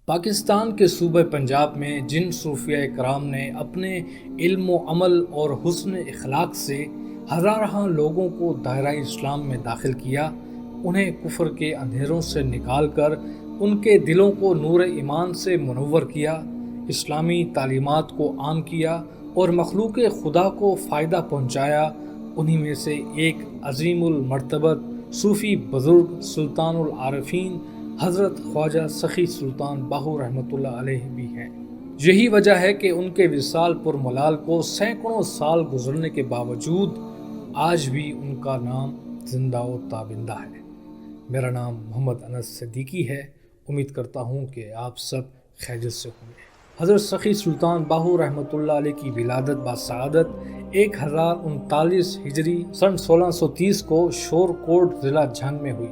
پاکستان کے صوبہ پنجاب میں جن صوفیہ کرام نے اپنے علم و عمل اور حسن اخلاق سے ہزارہ لوگوں کو دائرہ اسلام میں داخل کیا، انہیں کفر کے اندھیروں سے نکال کر ان کے دلوں کو نور ایمان سے منور کیا، اسلامی تعلیمات کو عام کیا اور مخلوق خدا کو فائدہ پہنچایا، انہی میں سے ایک عظیم المرتبت صوفی بزرگ سلطان العارفین حضرت خواجہ سخی سلطان باہو رحمۃ اللہ علیہ بھی ہیں۔ یہی وجہ ہے کہ ان کے وصال پر ملال کو سینکڑوں سال گزرنے کے باوجود آج بھی ان کا نام زندہ و تابندہ ہے۔ میرا نام محمد انس صدیقی ہے، امید کرتا ہوں کہ آپ سب خیریت سے ہوں گے۔ حضرت سخی سلطان باہو رحمۃ اللہ علیہ کی ولادت باسعادت 1039 ہجری سن 1630 کو شور کوٹ ضلع جھنگ میں ہوئی۔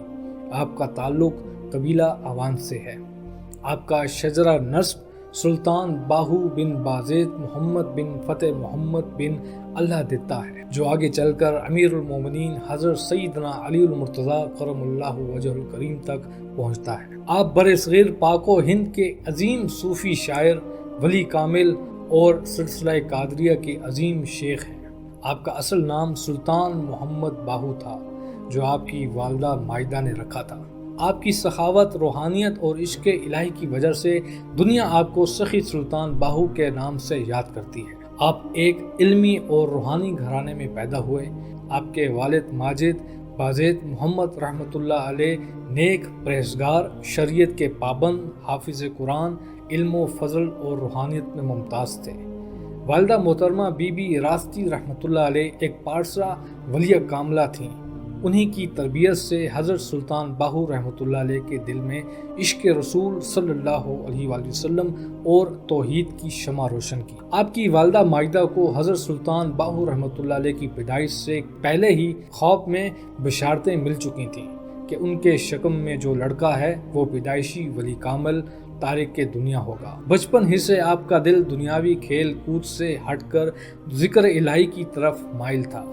آپ کا تعلق قبیلہ آوان سے ہے۔ آپ کا شجرہ نسب سلطان باہو بن بازید محمد بن فتح محمد بن اللہ دتا ہے، جو آگے چل کر امیر المومنین حضرت سیدنا علی المرتضیٰ کرم اللہ وجہ الکریم تک پہنچتا ہے۔ آپ برصغیر پاک و ہند کے عظیم صوفی شاعر، ولی کامل اور سلسلہ قادریہ کے عظیم شیخ ہیں۔ آپ کا اصل نام سلطان محمد باہو تھا، جو آپ کی والدہ مائدہ نے رکھا تھا۔ آپ کی سخاوت، روحانیت اور عشق الہی کی وجہ سے دنیا آپ کو سخی سلطان باہو کے نام سے یاد کرتی ہے۔ آپ ایک علمی اور روحانی گھرانے میں پیدا ہوئے۔ آپ کے والد ماجد بازید محمد رحمۃ اللہ علیہ نیک، پرہیزگار، شریعت کے پابند، حافظ قرآن، علم و فضل اور روحانیت میں ممتاز تھے۔ والدہ محترمہ بی بی راستی رحمۃ اللہ علیہ ایک پارسا ولیہ کاملہ تھیں۔ انہی کی تربیت سے حضرت سلطان باہو رحمۃ اللہ علیہ کے دل میں عشق رسول صلی اللہ علیہ وآلہ وسلم اور توحید کی شمع روشن کی۔ آپ کی والدہ مائدہ کو حضرت سلطان باہو رحمۃ اللہ علیہ کی پیدائش سے پہلے ہی خواب میں بشارتیں مل چکی تھیں کہ ان کے شکم میں جو لڑکا ہے وہ پیدائشی ولی کامل تارک دنیا ہوگا۔ بچپن ہی سے آپ کا دل دنیاوی کھیل کود سے ہٹ کر ذکر الہی کی طرف مائل تھا۔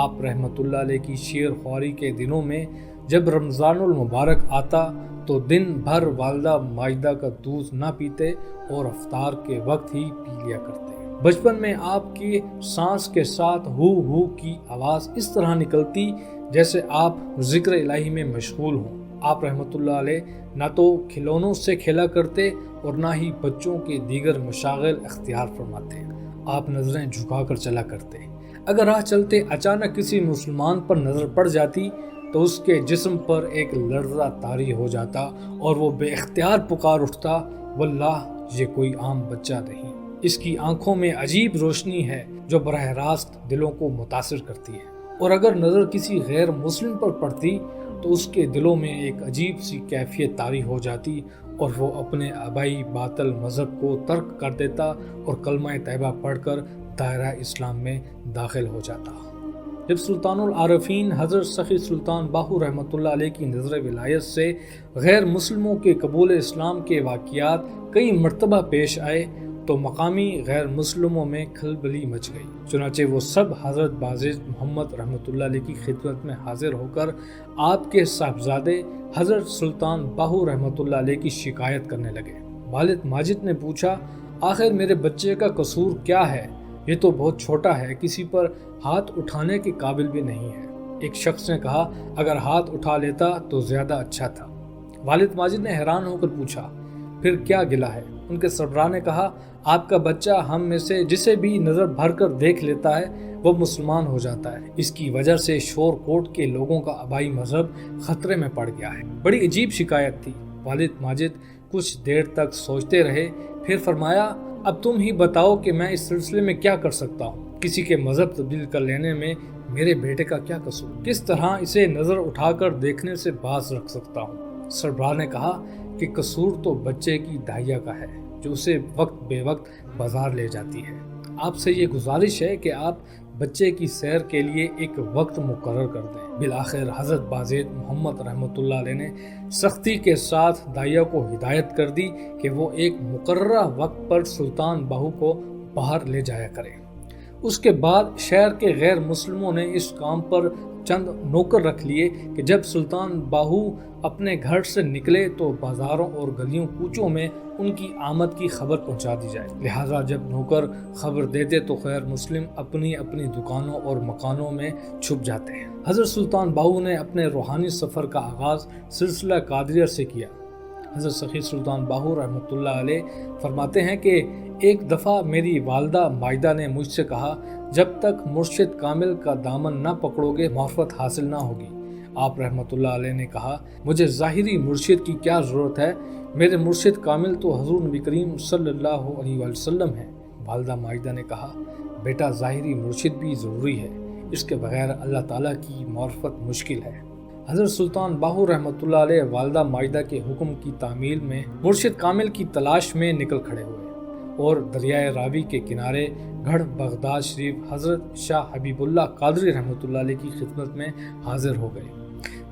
آپ رحمت اللہ علیہ کی شیر خواری کے دنوں میں جب رمضان المبارک آتا تو دن بھر والدہ مائدہ کا دودھ نہ پیتے اور افطار کے وقت ہی پی لیا کرتے۔ بچپن میں آپ کی سانس کے ساتھ ہو کی آواز اس طرح نکلتی جیسے آپ ذکر الہی میں مشغول ہوں۔ آپ رحمت اللہ علیہ نہ تو کھلونوں سے کھیلا کرتے اور نہ ہی بچوں کے دیگر مشاغل اختیار فرماتے۔ آپ نظریں جھکا کر چلا کرتے۔ اگر راہ چلتے اچانک کسی مسلمان پر نظر پڑ جاتی تو اس کے جسم پر ایک لرزہ طاری ہو جاتا اور وہ بے اختیار پکار اٹھتا، واللہ یہ کوئی عام بچہ نہیں، اس کی آنکھوں میں عجیب روشنی ہے جو براہ راست دلوں کو متاثر کرتی ہے۔ اور اگر نظر کسی غیر مسلم پر پڑتی تو اس کے دلوں میں ایک عجیب سی کیفیت طاری ہو جاتی اور وہ اپنے آبائی باطل مذہب کو ترک کر دیتا اور کلمہ طیبہ پڑھ کر دائرہ اسلام میں داخل ہو جاتا۔ جب سلطان العارفین حضرت سخی سلطان باہو رحمۃ اللہ علیہ کی نظر ولایت سے غیر مسلموں کے قبول اسلام کے واقعات کئی مرتبہ پیش آئے تو مقامی غیر مسلموں میں کھلبلی مچ گئی۔ چنانچہ وہ سب حضرت بازید محمد رحمۃ اللہ علیہ کی خدمت میں حاضر ہو کر آپ کے صاحبزادے حضرت سلطان باہو رحمۃ اللہ علیہ کی شکایت کرنے لگے۔ والد ماجد نے پوچھا، آخر میرے بچے کا قصور کیا ہے؟ یہ تو بہت چھوٹا ہے، کسی پر ہاتھ اٹھانے کے قابل بھی نہیں ہے۔ ایک شخص نے کہا، اگر ہاتھ اٹھا لیتا تو زیادہ اچھا تھا۔ والد ماجد نے حیران ہو کر پوچھا، پھر کیا گلہ ہے؟ ان کے سربراہ نے کہا، آپ کا بچہ ہم میں سے جسے بھی نظر بھر کر دیکھ لیتا ہے وہ مسلمان ہو جاتا ہے۔ اس کی وجہ سے شور کوٹ کے لوگوں کا آبائی مذہب خطرے میں پڑ گیا ہے۔ بڑی عجیب شکایت تھی۔ والد ماجد کچھ دیر تک سوچتے رہے، پھر فرمایا، اب تم ہی بتاؤ کہ میں اس سلسلے میں کیا کر سکتا ہوں؟ کسی کے مذہب تبدیل کر لینے میں میرے بیٹے کا کیا قصور؟ کس طرح اسے نظر اٹھا کر دیکھنے سے باز رکھ سکتا ہوں؟ سربراہ نے کہا کہ قصور تو بچے کی داہیہ کا ہے جو اسے وقت بے وقت بازار لے جاتی ہے۔ آپ سے یہ گزارش ہے کہ آپ بچے کی سیر کے لیے ایک وقت مقرر کر دیں۔ بالآخر حضرت بازید محمد رحمۃ اللہ علیہ نے سختی کے ساتھ داعیہ کو ہدایت کر دی کہ وہ ایک مقررہ وقت پر سلطان باہو کو باہر لے جایا کرے۔ اس کے بعد شہر کے غیر مسلموں نے اس کام پر چند نوکر رکھ لیے کہ جب سلطان باہو اپنے گھر سے نکلے تو بازاروں اور گلیوں کوچوں میں ان کی آمد کی خبر پہنچا دی جائے۔ لہٰذا جب نوکر خبر دیتے تو غیر مسلم اپنی اپنی دکانوں اور مکانوں میں چھپ جاتے ہیں۔ حضرت سلطان باہو نے اپنے روحانی سفر کا آغاز سلسلہ قادریہ سے کیا۔ حضرت سخی سلطان باہو رحمۃ اللہ علیہ فرماتے ہیں کہ ایک دفعہ میری والدہ مائدہ نے مجھ سے کہا، جب تک مرشد کامل کا دامن نہ پکڑو گے معرفت حاصل نہ ہوگی۔ آپ رحمۃ اللہ علیہ نے کہا، مجھے ظاہری مرشد کی کیا ضرورت ہے، میرے مرشد کامل تو حضور نبی کریم صلی اللہ علیہ وآلہ وسلم ہے۔ والدہ مائدہ نے کہا، بیٹا ظاہری مرشد بھی ضروری ہے، اس کے بغیر اللہ تعالیٰ کی معرفت مشکل ہے۔ حضرت سلطان باہو رحمۃ اللہ علیہ والدہ مائدہ کے حکم کی تعمیل میں مرشد کامل کی تلاش میں نکل کھڑے ہوئے اور دریائے راوی کے کنارے گڑھ بغداد شریف حضرت شاہ حبیب اللہ قادری رحمۃ اللہ علیہ کی خدمت میں حاضر ہو گئے۔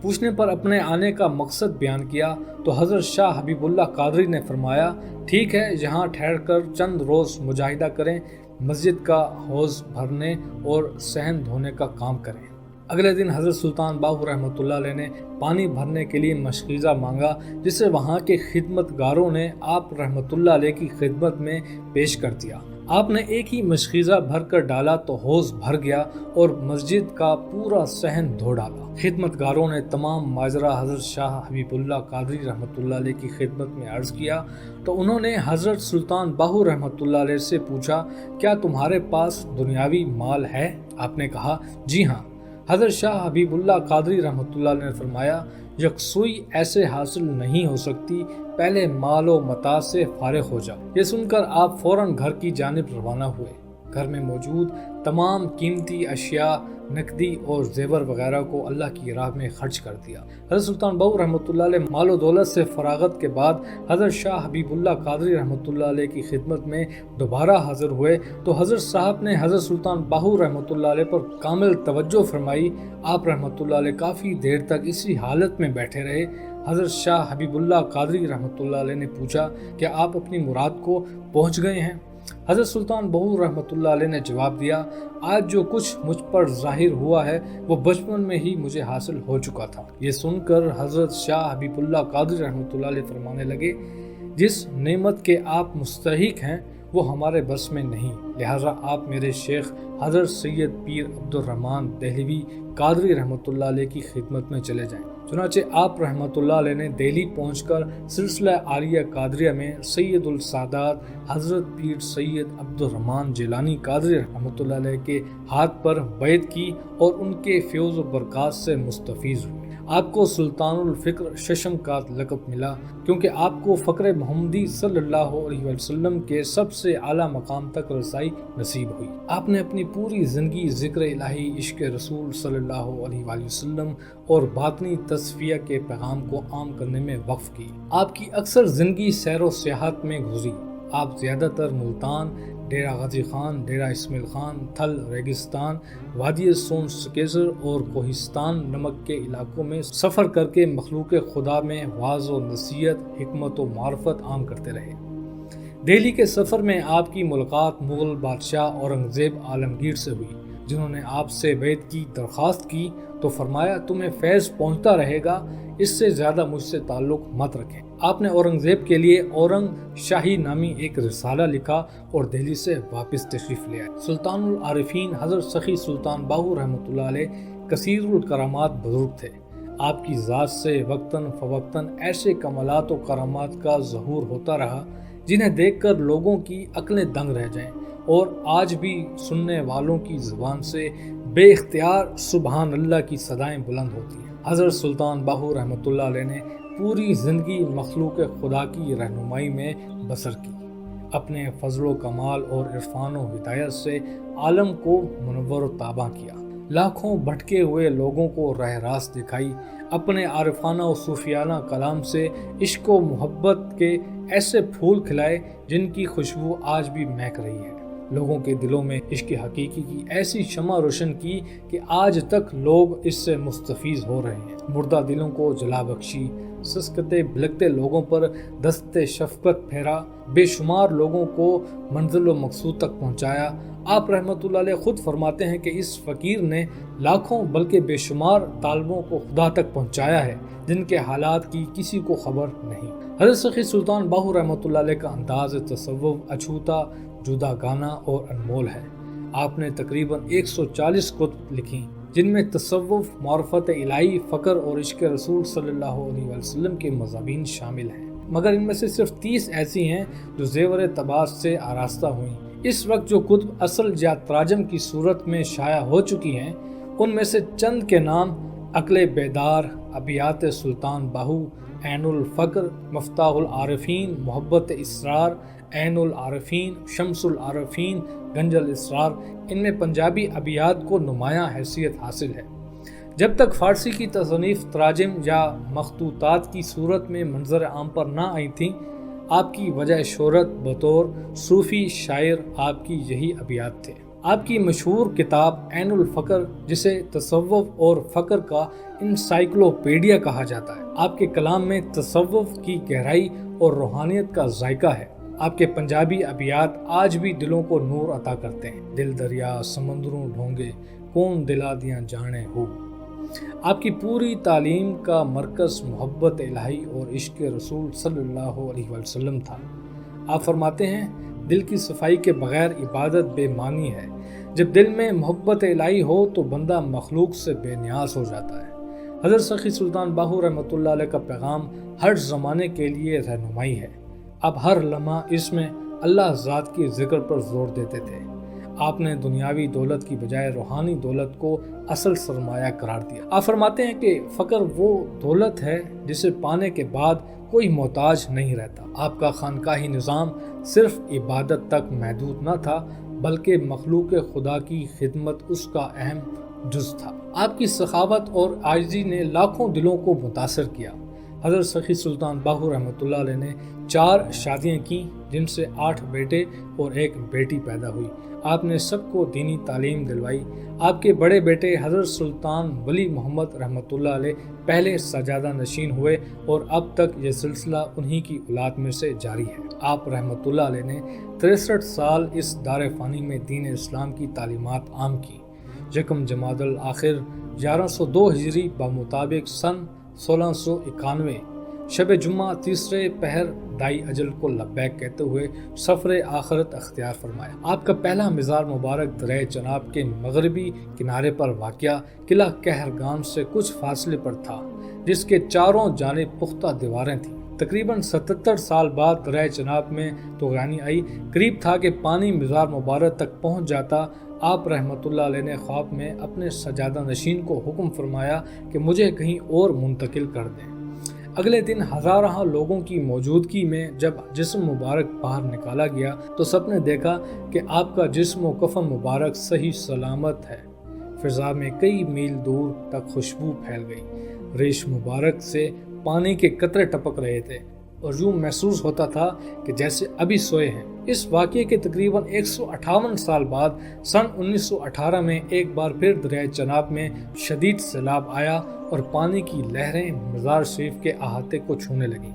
پوچھنے پر اپنے آنے کا مقصد بیان کیا تو حضرت شاہ حبیب اللہ قادری نے فرمایا، ٹھیک ہے، یہاں ٹھہر کر چند روز مجاہدہ کریں، مسجد کا حوض بھرنے اور صحن دھونے کا کام کریں۔ اگلے دن حضرت سلطان باہو رحمۃ اللہ علیہ نے پانی بھرنے کے لیے مشکیزہ مانگا، جسے وہاں کے خدمت گاروں نے آپ رحمۃ اللہ علیہ کی خدمت میں پیش کر دیا۔ آپ نے ایک ہی مشکیزہ بھر کر ڈالا تو حوض بھر گیا اور مسجد کا پورا صحن دھو ڈالا۔ خدمت گاروں نے تمام ماجرا حضرت شاہ حبیب اللہ قادری رحمۃ اللہ علیہ کی خدمت میں عرض کیا تو انہوں نے حضرت سلطان باہو رحمۃ اللہ علیہ سے پوچھا، کیا تمہارے پاس دنیاوی مال ہے؟ آپ نے کہا، جی ہاں۔ حضرت شاہ حبیب اللہ قادری رحمۃ اللہ علیہ نے فرمایا، یکسوئی ایسے حاصل نہیں ہو سکتی، پہلے مال و متاع سے فارغ ہو جاؤ۔ یہ سن کر آپ فوراً گھر کی جانب روانہ ہوئے۔ گھر میں موجود تمام قیمتی اشیاء، نقدی اور زیور وغیرہ کو اللہ کی راہ میں خرچ کر دیا۔ حضرت سلطان باہو رحمۃ اللہ علیہ مال و دولت سے فراغت کے بعد حضرت شاہ حبیب اللہ قادری رحمۃ اللہ علیہ کی خدمت میں دوبارہ حاضر ہوئے تو حضرت صاحب نے حضرت سلطان باہو رحمۃ اللہ علیہ پر کامل توجہ فرمائی۔ آپ رحمۃ اللہ علیہ کافی دیر تک اسی حالت میں بیٹھے رہے۔ حضرت شاہ حبیب اللہ قادری رحمۃ اللہ علیہ نے پوچھا، کیا آپ اپنی مراد کو پہنچ گئے ہیں؟ حضرت سلطان باہو رحمۃ اللہ علیہ نے جواب دیا، آج جو کچھ مجھ پر ظاہر ہوا ہے وہ بچپن میں ہی مجھے حاصل ہو چکا تھا۔ یہ سن کر حضرت شاہ حبیب اللہ قادری رحمۃ اللہ علیہ فرمانے لگے، جس نعمت کے آپ مستحق ہیں وہ ہمارے بس میں نہیں، لہٰذا آپ میرے شیخ حضرت سید پیر عبد الرحمن دہلوی قادری رحمۃ اللہ علیہ کی خدمت میں چلے جائیں۔ چنانچہ آپ رحمۃ اللہ علیہ نے دہلی پہنچ کر سلسلہ عالیہ قادریہ میں سید السادات حضرت پیر سید عبد الرحمن جیلانی قادری رحمۃ اللہ علیہ کے ہاتھ پر بیعت کی اور ان کے فیض و برکات سے مستفیض ہوئے۔ آپ کو سلطان الفقر ششم کا لقب ملا کیونکہ آپ کو فقر محمدی صلی اللہ علیہ وسلم کے سب سے اعلیٰ مقام تک رسائی نصیب ہوئی۔ آپ نے اپنی پوری زندگی ذکر الہی، عشق رسول صلی اللہ علیہ وآلہ وسلم اور باطنی تصفیہ کے پیغام کو عام کرنے میں وقف کی۔ آپ کی اکثر زندگی سیر و سیاحت میں گزری۔ آپ زیادہ تر ملتان، ڈیرہ غازی خان، ڈیرہ اسماعیل خان، تھل ریگستان، وادی سون سکیزر اور کوہستان نمک کے علاقوں میں سفر کر کے مخلوق خدا میں واعظ و نصیحت، حکمت و معرفت عام کرتے رہے۔ دہلی کے سفر میں آپ کی ملاقات مغل بادشاہ اورنگزیب عالمگیر سے ہوئی، جنہوں نے آپ سے بیعت کی درخواست کی تو فرمایا، تمہیں فیض پہنچتا رہے گا، اس سے زیادہ مجھ سے تعلق مت رکھیں۔ آپ نے اورنگزیب کے لیے اورنگ شاہی نامی ایک رسالہ لکھا اور دہلی سے واپس تشریف لے آئے۔ سلطان العارفین حضرت سخی سلطان باہو رحمۃ اللہ علیہ کثیر الکرامات بزرگ تھے۔ آپ کی ذات سے وقتاً فوقتاً ایسے کمالات و کرامات کا ظہور ہوتا رہا جنہیں دیکھ کر لوگوں کی عقلیں دنگ رہ جائیں اور آج بھی سننے والوں کی زبان سے بے اختیار سبحان اللہ کی صدائیں بلند ہوتی ہیں۔ حضرت سلطان باہو رحمۃ اللہ علیہ نے پوری زندگی مخلوق خدا کی رہنمائی میں بسر کی۔ اپنے فضل و کمال اور عرفان و ہدایت سے عالم کو منور و تاباں کیا۔ لاکھوں بھٹکے ہوئے لوگوں کو راہ راست دکھائی۔ اپنے عارفانہ و صوفیانہ کلام سے عشق و محبت کے ایسے پھول کھلائے جن کی خوشبو آج بھی مہک رہی ہے۔ لوگوں کے دلوں میں عشق حقیقی کی ایسی شمع روشن کی کہ آج تک لوگ اس سے مستفیض ہو رہے ہیں۔ مردہ دلوں کو جلا بخشی، سسکتے بھلکتے لوگوں پر دست شفقت پھیرا، بے شمار لوگوں کو منزل و مقصود تک پہنچایا۔ آپ رحمۃ اللہ علیہ خود فرماتے ہیں کہ اس فقیر نے لاکھوں بلکہ بے شمار طالبوں کو خدا تک پہنچایا ہے جن کے حالات کی کسی کو خبر نہیں۔ حضرت سخی سلطان باہو رحمۃ اللہ علیہ کا انداز تصوف اچھوتا، جدا گانا اور انمول ہے۔ آپ نے تقریباً 140 کتب لکھی جن میں تصوف، معرفت الہی، فقر اور عشق رسول صلی اللہ علیہ وسلم کے مضامین شامل ہیں، مگر ان میں سے صرف 30 ایسی ہیں جو زیور طباعت سے آراستہ ہوئیں۔ اس وقت جو کتب اصل یا تراجم کی صورت میں شائع ہو چکی ہیں ان میں سے چند کے نام عقل بیدار، ابیات سلطان باہو، عین الفقر، مفتاح العارفین، محبت اسرار، عین العارفین، شمس العارفین، گنج الاسرار، ان میں پنجابی ابیات کو نمایاں حیثیت حاصل ہے۔ جب تک فارسی کی تصنیف تراجم یا مخطوطات کی صورت میں منظر عام پر نہ آئی تھیں، آپ کی وجہ شہرت بطور صوفی شاعر آپ کی یہی ابیات تھے۔ آپ کی مشہور کتاب عین الفقر، جسے تصوف اور فقر کا انسائکلوپیڈیا کہا جاتا ہے، آپ کے کلام میں تصوف کی گہرائی اور روحانیت کا ذائقہ ہے۔ آپ کے پنجابی ابیات آج بھی دلوں کو نور عطا کرتے ہیں۔ دل دریا سمندروں ڈھونگے، کون دلا دیاں جانے ہو۔ آپ کی پوری تعلیم کا مرکز محبت الہی اور عشق رسول صلی اللہ علیہ وسلم تھا۔ آپ فرماتے ہیں دل کی صفائی کے بغیر عبادت بے معنی ہے۔ جب دل میں محبت الہی ہو تو بندہ مخلوق سے بے نیاز ہو جاتا ہے۔ حضرت سخی سلطان باہو رحمۃ اللہ علیہ کا پیغام ہر زمانے کے لیے رہنمائی ہے۔ اب ہر لمحہ اس میں اللہ ذات کے ذکر پر زور دیتے تھے۔ آپ نے دنیاوی دولت کی بجائے روحانی دولت کو اصل سرمایہ قرار دیا۔ آپ فرماتے ہیں کہ فقر وہ دولت ہے جسے پانے کے بعد کوئی محتاج نہیں رہتا۔ آپ کا خانقاہی نظام صرف عبادت تک محدود نہ تھا بلکہ مخلوق خدا کی خدمت اس کا اہم جز تھا۔ آپ کی سخاوت اور عاجزی نے لاکھوں دلوں کو متاثر کیا۔ حضرت سخی سلطان باہو رحمۃ اللہ علیہ نے 4 شادیاں کیں جن سے 8 بیٹے اور 1 بیٹی پیدا ہوئی۔ آپ نے سب کو دینی تعلیم دلوائی۔ آپ کے بڑے بیٹے حضرت سلطان ولی محمد رحمۃ اللہ علیہ پہلے سجادہ نشین ہوئے اور اب تک یہ سلسلہ انہی کی اولاد میں سے جاری ہے۔ آپ رحمۃ اللہ علیہ نے 63 سال اس دار فانی میں دین اسلام کی تعلیمات عام کی۔ یکم جمادی الاخر 1102 ہجری بمطابق سن 1691 شب جمعہ تیسرے پہر دائی اجل کو لبیک کہتے ہوئے سفر آخرت اختیار فرمایا۔ آپ کا پہلا مزار مبارک دریائے چناب کے مغربی کنارے پر واقع قلعہ کہرگان سے کچھ فاصلے پر تھا، جس کے چاروں جانب پختہ دیواریں تھیں۔ تقریباً 77 سال بعد دریائے چناب میں طغیانی آئی۔ قریب تھا کہ پانی مزار مبارک تک پہنچ جاتا۔ آپ رحمۃ اللہ علیہ نے خواب میں اپنے سجادہ نشین کو حکم فرمایا کہ مجھے کہیں اور منتقل کر دیں۔ اگلے دن ہزارہ لوگوں کی موجودگی میں جب جسم مبارک باہر نکالا گیا تو سب نے دیکھا کہ آپ کا جسم و کفن مبارک صحیح سلامت ہے۔ فضا میں کئی میل دور تک خوشبو پھیل گئی۔ ریش مبارک سے پانی کے قطرے ٹپک رہے تھے اور یوں محسوس ہوتا تھا کہ جیسے ابھی سوئے ہیں۔ اس واقعے کے تقریباً 158 سال بعد سن 1918 میں ایک بار پھر دریائے چناب میں شدید سیلاب آیا اور پانی کی لہریں مزار شریف کے احاطے کو چھونے لگیں۔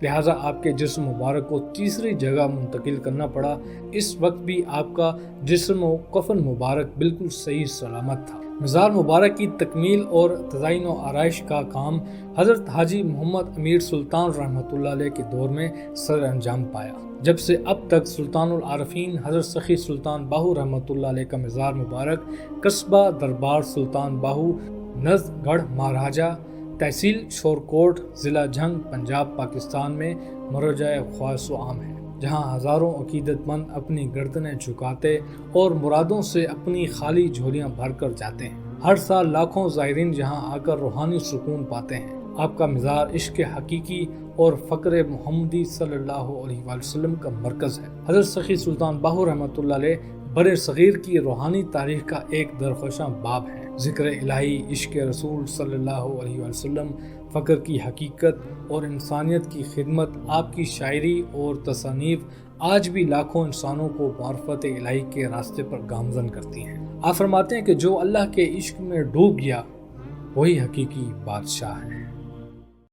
لہٰذا آپ کے جسم مبارک کو تیسری جگہ منتقل کرنا پڑا۔ اس وقت بھی آپ کا جسم و کفن مبارک بالکل صحیح سلامت تھا۔ مزار مبارک کی تکمیل اور تزئین و آرائش کا کام حضرت حاجی محمد امیر سلطان رحمۃ اللہ علیہ کے دور میں سر انجام پایا۔ جب سے اب تک سلطان العارفین حضرت سخی سلطان باہو رحمۃ اللہ علیہ کا مزار مبارک قصبہ دربار سلطان باہو، نزد گڑھ مہاراجہ، تحصیل شورکوٹ، ضلع جھنگ، پنجاب، پاکستان میں مروجہ خواص و عام ہے، جہاں ہزاروں عقیدت مند اپنی گردنیں جھکاتے اور مرادوں سے اپنی خالی جھولیاں بھر کر جاتے ہیں۔ ہر سال لاکھوں زائرین یہاں آ کر روحانی سکون پاتے ہیں۔ آپ کا مزار عشق حقیقی اور فقر محمدی صلی اللہ علیہ وسلم کا مرکز ہے۔ حضرت سخی سلطان باہو رحمۃ اللہ علیہ بر صغیر کی روحانی تاریخ کا ایک درخشاں باب ہے۔ ذکر الہی، عشق رسول صلی اللہ علیہ وسلم، فقر کی حقیقت اور انسانیت کی خدمت، آپ کی شاعری اور تصانیف آج بھی لاکھوں انسانوں کو معرفت الہی کے راستے پر گامزن کرتی ہیں۔ آپ فرماتے ہیں کہ جو اللہ کے عشق میں ڈوب گیا وہی حقیقی بادشاہ ہے۔